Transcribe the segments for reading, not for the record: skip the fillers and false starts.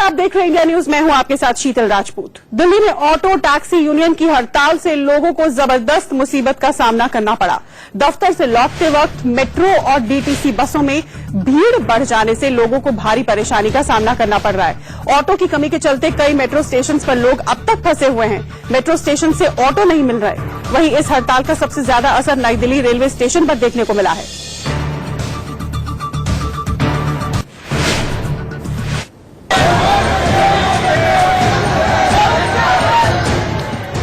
आप देख रहे हैं इंडिया न्यूज। मैं हूं आपके साथ शीतल राजपूत। दिल्ली में ऑटो टैक्सी यूनियन की हड़ताल से लोगों को जबरदस्त मुसीबत का सामना करना पड़ा। दफ्तर से लौटते वक्त मेट्रो और डीटीसी बसों में भीड़ बढ़ जाने से लोगों को भारी परेशानी का सामना करना पड़ रहा है। ऑटो की कमी के चलते कई मेट्रो स्टेशन पर लोग अब तक फंसे हुए हैं। मेट्रो स्टेशन से ऑटो नहीं मिल रहे। वहीं इस हड़ताल का सबसे ज्यादा असर नई दिल्ली रेलवे स्टेशन पर देखने को मिला है।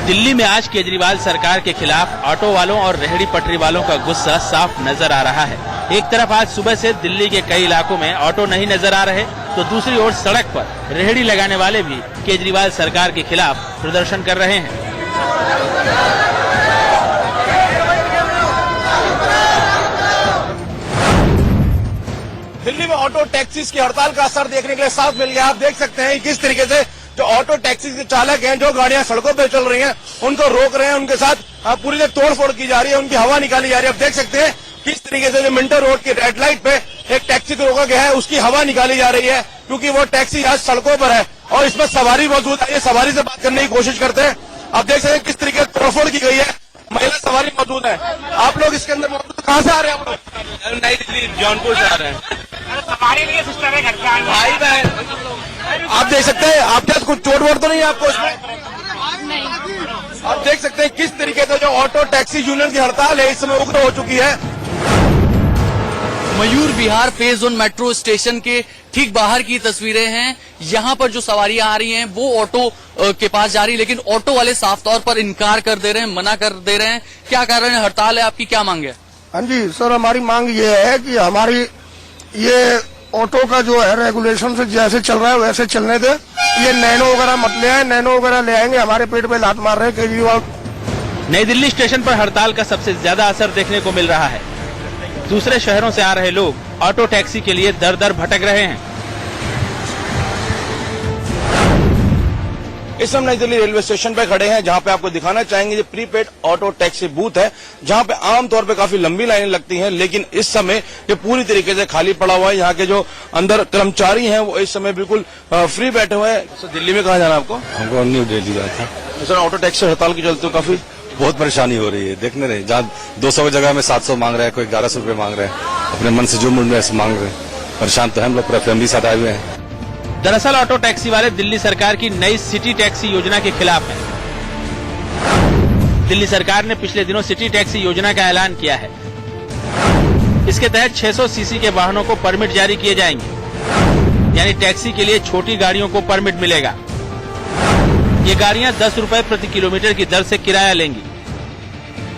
दिल्ली में आज केजरीवाल सरकार के खिलाफ ऑटो वालों और रेहड़ी पटरी वालों का गुस्सा साफ नजर आ रहा है। एक तरफ आज सुबह से दिल्ली के कई इलाकों में ऑटो नहीं नजर आ रहे, तो दूसरी ओर सड़क पर रेहड़ी लगाने वाले भी केजरीवाल सरकार के खिलाफ प्रदर्शन कर रहे हैं। दिल्ली में ऑटो टैक्सीज की हड़ताल का असर देखने के लिए साफ मिल गया। आप देख सकते हैं किस तरीके से जो ऑटो टैक्सी के चालक हैं, जो गाड़ियां सड़कों पे चल रही हैं, उनको रोक रहे हैं, उनके साथ पूरी तरह तोड़फोड़ की जा रही है, उनकी हवा निकाली जा रही है। आप देख सकते हैं किस तरीके से जो मिंटो रोड की रेड लाइट पे एक टैक्सी को रोका गया है, उसकी हवा निकाली जा रही है, क्योंकि वो टैक्सी आज सड़कों पर है और इसमें सवारी मौजूद है। ये सवारी से बात करने की कोशिश करते हैं। आप देख सकते हैं किस तरीके से तोड़फोड़ की गई है। महिला सवारी मौजूद है। आप लोग इसके अंदर मौजूद, कहाँ से आ रहे हैं आप लोग? नई दिल्ली जौनपुर से आ रहे हैं। हमारे लिए सिस्टम है घर पे आए भाई बहन, आप देख सकते हैं, आप क्या कुछ चोट वोट तो नहीं है आपको इसमें? आप देख सकते हैं किस तरीके से जो ऑटो टैक्सी यूनियन की हड़ताल है इस समय उग्र हो चुकी है। Mayur Vihar phase 1 metro station के ठीक बाहर की तस्वीरें हैं। यहाँ पर जो सवारियां आ रही हैं वो ऑटो के पास जा रही है, लेकिन ऑटो वाले साफ तौर पर इनकार कर दे रहे हैं, मना कर दे रहे हैं। क्या कारण है? हड़ताल है आपकी, क्या मांग है? हाँ जी सर, हमारी मांग ये है कि हमारी ये ऑटो का जो है रेगुलेशन से जैसे चल रहा है वैसे चलने दे। ये नैनो वगैरह मत ले आए, नैनो वगैरह ले आएंगे हमारे पेट पे लात मार रहे हैं केजरीवाल। नई दिल्ली स्टेशन पर हड़ताल का सबसे ज्यादा असर देखने को मिल रहा है। दूसरे शहरों से आ रहे लोग ऑटो टैक्सी के लिए दर दर भटक रहे हैं। इस समय नई दिल्ली रेलवे स्टेशन पे खड़े हैं, जहां पे आपको दिखाना चाहेंगे ये प्रीपेड ऑटो टैक्सी बूथ है, जहां पे आमतौर पे काफी लंबी लाइनें लगती हैं, लेकिन इस समय ये पूरी तरीके से खाली पड़ा हुआ है। यहाँ के जो अंदर कर्मचारी हैं वो इस समय बिल्कुल फ्री बैठे हुए हैं। तो दिल्ली में कहाँ जाना आपको? हमको न्यू दिल्ली जाना था। सर, ऑटो टैक्सी हड़ताल की चलते काफी बहुत परेशानी हो रही है। देखने रहे, जहाँ 200 की जगह में 700 मांग रहे हैं, कोई 1100 रुपए मांग रहे हैं, अपने मन से जो मूड में मांग रहे हैं। परेशान तो हम लोग पूरा फैमिली साथ आए हुए हैं। दरअसल ऑटो टैक्सी वाले दिल्ली सरकार की नई सिटी टैक्सी योजना के खिलाफ हैं। दिल्ली सरकार ने पिछले दिनों सिटी टैक्सी योजना का ऐलान किया है। इसके तहत 600 सीसी के वाहनों को परमिट जारी किए जाएंगे, यानी टैक्सी के लिए छोटी गाड़ियों को परमिट मिलेगा। ये गाड़ियां 10 रुपए प्रति किलोमीटर की दर से किराया लेंगी।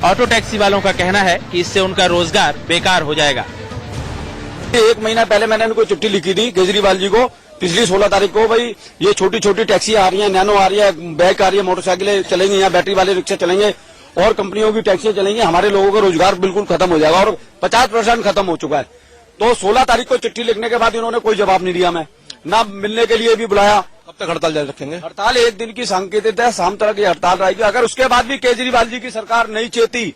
ऑटो टैक्सी वालों का कहना है कि इससे उनका रोजगार बेकार हो जाएगा। 1 महीना पहले मैंने उनको चिट्ठी लिखी थी केजरीवाल जी को, पिछली 16 तारीख को, भाई ये छोटी छोटी टैक्सी आ रही है, नैनो आ रही है, बैक आ रही है, मोटरसाइकिलें चलेंगी, यहाँ बैटरी वाले रिक्शा चलेंगे और कंपनियों की टैक्सियां चलेंगी। हमारे लोगों का रोजगार बिल्कुल खत्म हो जाएगा और 50% खत्म हो चुका है। तो 16 तारीख को चिट्ठी लिखने के बाद इन्होंने कोई जवाब नहीं दिया, मैं ना मिलने के लिए भी बुलाया। कब तक हड़ताल जारी रखेंगे? हड़ताल 1 दिन की सांकेतिक है, शाम तक की हड़ताल रहेगी। अगर उसके बाद भी केजरीवाल जी की सरकार नहीं चेती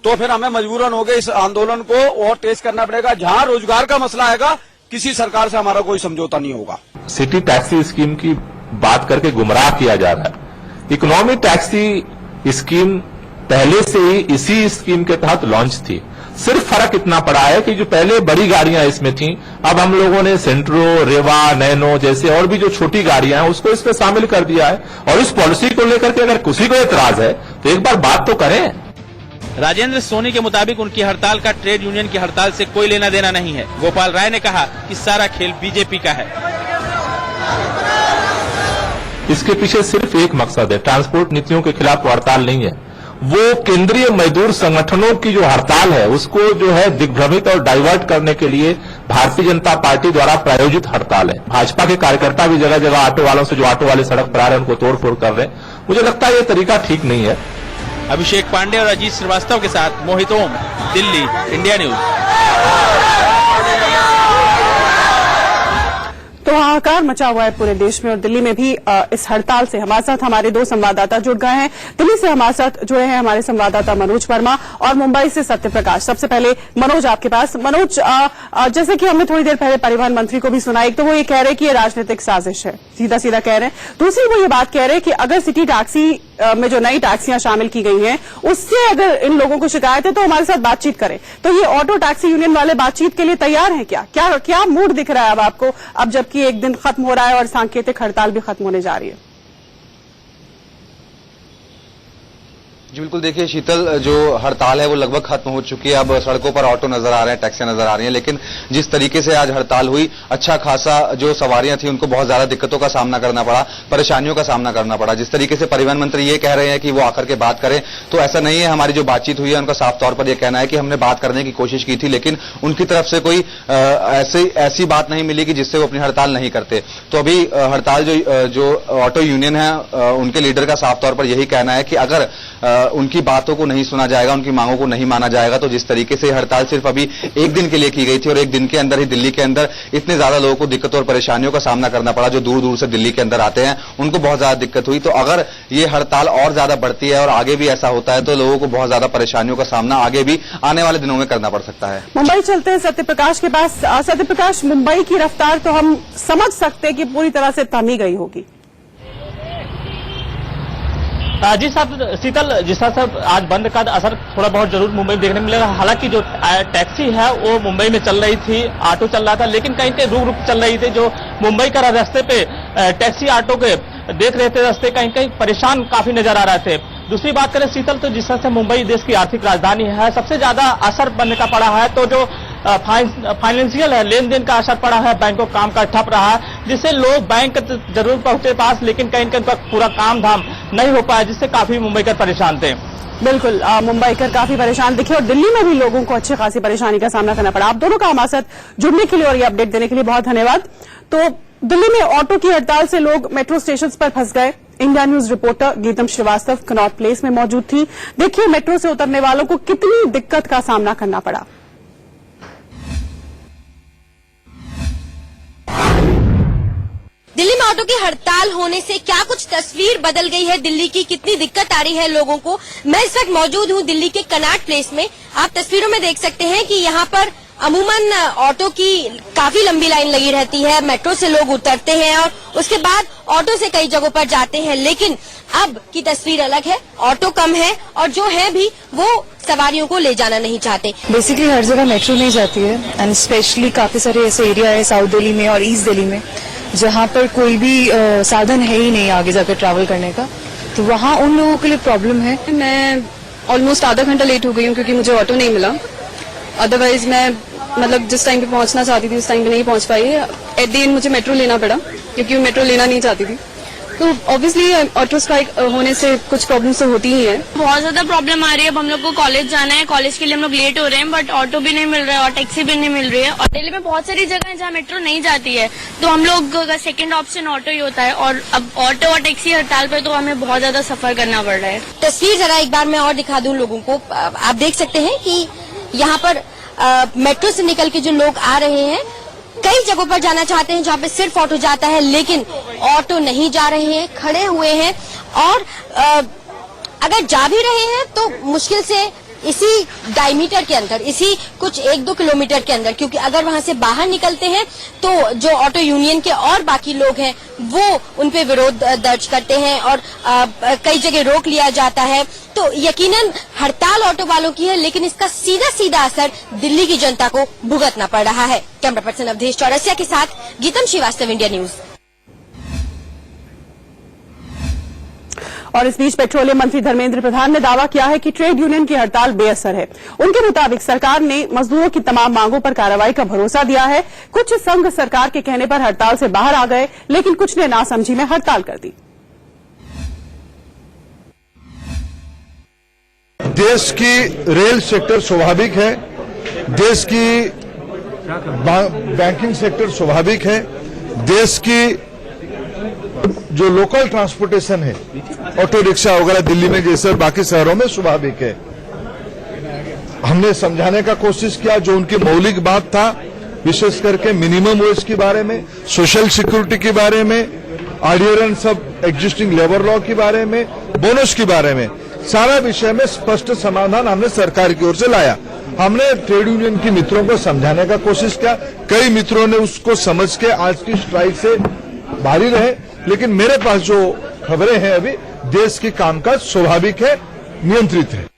तो फिर हमें मजबूरन हो गए इस आंदोलन को और तेज करना पड़ेगा। जहां रोजगार का मसला आएगा, किसी सरकार से हमारा कोई समझौता नहीं होगा। सिटी टैक्सी स्कीम की बात करके गुमराह किया जा रहा है। इकोनॉमी टैक्सी स्कीम पहले से ही इसी स्कीम के तहत लॉन्च थी। सिर्फ फर्क इतना पड़ा है कि जो पहले बड़ी गाड़ियां इसमें थीं, अब हम लोगों ने सेंट्रो, रेवा, नैनो जैसे और भी जो छोटी गाड़ियां हैं उसको इसमें शामिल कर दिया है। और इस पॉलिसी को लेकर के अगर किसी को एतराज है तो एक बार बात तो करें। राजेंद्र सोनी के मुताबिक उनकी हड़ताल का ट्रेड यूनियन की हड़ताल से कोई लेना देना नहीं है। गोपाल राय ने कहा कि सारा खेल बीजेपी का है। इसके पीछे सिर्फ एक मकसद है, ट्रांसपोर्ट नीतियों के खिलाफ हड़ताल नहीं है। वो केंद्रीय मजदूर संगठनों की जो हड़ताल है उसको जो है दिग्भ्रमित और डाइवर्ट करने के लिए भारतीय जनता पार्टी द्वारा प्रायोजित हड़ताल है। भाजपा के कार्यकर्ता भी जगह जगह ऑटो वालों से जो ऑटो वाले सड़क पर आ रहे हैं उनको तोड़फोड़ कर रहे हैं। मुझे लगता है ये तरीका ठीक नहीं है। अभिषेक पांडे और अजीत श्रीवास्तव के साथ मोहित ओम, दिल्ली, इंडिया न्यूज। तो हाहाकार मचा हुआ है पूरे देश में और दिल्ली में भी इस हड़ताल से हमारे साथ हमारे दो संवाददाता जुड़ गए हैं। दिल्ली से हमारे साथ जुड़े हैं हमारे संवाददाता मनोज वर्मा और मुंबई से सत्य प्रकाश। सबसे पहले मनोज आपके पास। मनोज, जैसे कि हमने थोड़ी देर पहले परिवहन मंत्री को भी सुना, एक तो वो ये कह रहे हैं कि ये राजनीतिक साजिश है, सीधा सीधा कह रहे हैं। दूसरी वो ये बात कह रहे हैं कि अगर सिटी टैक्सी में जो नई टैक्सियां शामिल की गई हैं उससे अगर इन लोगों को शिकायत है तो हमारे साथ बातचीत करें। तो ये ऑटो टैक्सी यूनियन वाले बातचीत के लिए तैयार हैं क्या? क्या मूड दिख रहा है अब आपको, अब जबकि एक दिन खत्म हो रहा है और सांकेतिक हड़ताल भी खत्म होने जा रही है? जी बिल्कुल, देखिए शीतल, जो हड़ताल है वो लगभग खत्म हो चुकी है। अब सड़कों पर ऑटो नजर आ रहे हैं, टैक्सियां नजर आ रही हैं, लेकिन जिस तरीके से आज हड़ताल हुई, अच्छा खासा जो सवारियां थी उनको बहुत ज्यादा दिक्कतों का सामना करना पड़ा, परेशानियों का सामना करना पड़ा। जिस तरीके से परिवहन मंत्री ये कह रहे हैं कि वो आकर के बात करें, तो ऐसा नहीं है। हमारी जो बातचीत हुई है उनका साफ तौर पर यह कहना है कि हमने बात करने की कोशिश की थी, लेकिन उनकी तरफ से कोई ऐसी बात नहीं मिली कि जिससे वो अपनी हड़ताल नहीं करते। तो अभी हड़ताल जो ऑटो यूनियन है उनके लीडर का साफ तौर पर यही कहना है कि अगर उनकी बातों को नहीं सुना जाएगा, उनकी मांगों को नहीं माना जाएगा, तो जिस तरीके से हड़ताल सिर्फ अभी एक दिन के लिए की गई थी और एक दिन के अंदर ही दिल्ली के अंदर इतने ज्यादा लोगों को दिक्कतों और परेशानियों का सामना करना पड़ा, जो दूर दूर से दिल्ली के अंदर आते हैं उनको बहुत ज्यादा दिक्कत हुई। तो अगर ये हड़ताल और ज्यादा बढ़ती है और आगे भी ऐसा होता है तो लोगों को बहुत ज्यादा परेशानियों का सामना आगे भी आने वाले दिनों में करना पड़ सकता है। मुंबई चलते हैं सत्य प्रकाश के पास। सत्य प्रकाश, मुंबई की रफ्तार तो हम समझ सकते हैं कि पूरी तरह से थमी गई होगी। जी साहब, शीतल, जिस तरह से आज बंद का असर थोड़ा बहुत जरूर मुंबई में देखने मिलेगा। हालांकि जो टैक्सी है वो मुंबई में चल रही थी, ऑटो चल रहा था, लेकिन कहीं कहीं रुक रुक चल रही थी। जो मुंबई का रास्ते पे टैक्सी ऑटो के देख रहे थे रास्ते, कहीं कहीं परेशान काफी नजर आ रहे थे। दूसरी बात करें शीतल, तो जिस तरह से मुंबई देश की आर्थिक राजधानी है, सबसे ज्यादा असर बनने का पड़ा है तो जो फाइनेंशियल है, लेन देन का असर पड़ा है, बैंकों काम का ठप रहा है, जिससे लोग बैंक जरूर पहुंचे पास, लेकिन कहीं कहीं पूरा काम धाम नहीं हो पाया, जिससे काफी मुंबईकर परेशान थे। बिल्कुल, मुंबईकर काफी परेशान दिखे और दिल्ली में भी लोगों को अच्छी खासी परेशानी का सामना करना पड़ा। आप दोनों का हमारे साथ जुड़ने के लिए और ये अपडेट देने के लिए बहुत धन्यवाद। तो दिल्ली में ऑटो की हड़ताल से लोग मेट्रो स्टेशन पर फंस गए। India News reporter Geetam Srivastava Connaught Place में मौजूद थी। देखिए मेट्रो से उतरने वालों को कितनी दिक्कत का सामना करना पड़ा। दिल्ली में ऑटो की हड़ताल होने से क्या कुछ तस्वीर बदल गई है दिल्ली की, कितनी दिक्कत आ रही है लोगों को। मैं इस वक्त मौजूद हूं दिल्ली के कनॉट प्लेस में। आप तस्वीरों में देख सकते हैं कि यहाँ पर अमूमन ऑटो की काफी लंबी लाइन लगी रहती है। मेट्रो से लोग उतरते हैं और उसके बाद ऑटो से कई जगहों पर जाते हैं, लेकिन अब की तस्वीर अलग है। ऑटो कम है और जो है भी वो सवारियों को ले जाना नहीं चाहते। बेसिकली हर जगह मेट्रो नहीं जाती है एंड स्पेशली काफी सारे ऐसे एरिया है साउथ दिल्ली में और ईस्ट दिल्ली में जहाँ पर कोई भी साधन है ही नहीं आगे जाकर ट्रैवल करने का, तो वहाँ उन लोगों के लिए प्रॉब्लम है। मैं ऑलमोस्ट आधा घंटा लेट हो गई हूँ क्योंकि मुझे ऑटो नहीं मिला। अदरवाइज मैं मतलब जिस टाइम पे पहुंचना चाहती थी उस टाइम पे नहीं पहुंच पाई। एट द एंड मुझे मेट्रो लेना पड़ा क्योंकि मैं मेट्रो लेना नहीं चाहती थी। तो ऑब्वियसली ऑटो स्ट्राइक होने से कुछ प्रॉब्लम्स तो होती ही है। बहुत ज्यादा प्रॉब्लम आ रही है। अब हम लोग को कॉलेज जाना है, कॉलेज के लिए हम लोग लेट हो रहे हैं, बट ऑटो भी नहीं मिल रहा है और टैक्सी भी नहीं मिल रही है। और दिल्ली में बहुत सारी जगह है जहाँ मेट्रो नहीं जाती है, तो हम लोग का सेकंड ऑप्शन ऑटो ही होता है। और अब ऑटो और टैक्सी हड़ताल पे तो हमें बहुत ज्यादा सफर करना पड़ रहा है। तस्वीर जरा एक बार मैं और दिखा दूं लोगों को। आप देख सकते हैं कि यहाँ पर मेट्रो से निकल के जो लोग आ रहे हैं, कई जगहों पर जाना चाहते हैं जहाँ पे सिर्फ ऑटो जाता है, लेकिन ऑटो नहीं जा रहे हैं, खड़े हुए हैं। और अगर जा भी रहे हैं तो मुश्किल से इसी डायमीटर के अंदर, इसी कुछ 1-2 किलोमीटर के अंदर, क्योंकि अगर वहां से बाहर निकलते हैं तो जो ऑटो यूनियन के और बाकी लोग हैं वो उन पे विरोध दर्ज करते हैं और कई जगह रोक लिया जाता है। तो यकीनन हड़ताल ऑटो वालों की है, लेकिन इसका सीधा सीधा असर दिल्ली की जनता को भुगतना पड़ रहा है। कैमरा पर्सन अवधेश चौरसिया के साथ गीतम श्रीवास्तव, इंडिया न्यूज। और इस बीच पेट्रोलियम मंत्री धर्मेंद्र प्रधान ने दावा किया है कि ट्रेड यूनियन की हड़ताल बेअसर है। उनके मुताबिक सरकार ने मजदूरों की तमाम मांगों पर कार्रवाई का भरोसा दिया है। कुछ संघ सरकार के कहने पर हड़ताल से बाहर आ गए, लेकिन कुछ ने नासमझी में हड़ताल कर दी। देश की रेल सेक्टर स्वाभाविक है, देश की बैंकिंग सेक्टर स्वाभाविक है, देश की जो लोकल ट्रांसपोर्टेशन है, ऑटो रिक्शा वगैरह दिल्ली में जैसे बाकी शहरों में स्वाभाविक है। हमने समझाने का कोशिश किया, जो उनकी मौलिक बात था विशेष करके मिनिमम वेज के बारे में, सोशल सिक्योरिटी के बारे में, adherence of existing labour law के बारे में, बोनस के बारे में, सारा विषय में स्पष्ट समाधान हमने सरकार की ओर से लाया। हमने ट्रेड यूनियन के मित्रों को समझाने का कोशिश किया, कई मित्रों ने उसको समझ के आज की स्ट्राइक से बाहरी रहे, लेकिन मेरे पास जो खबरें हैं अभी, देश की कामकाज स्वाभाविक है, नियंत्रित है।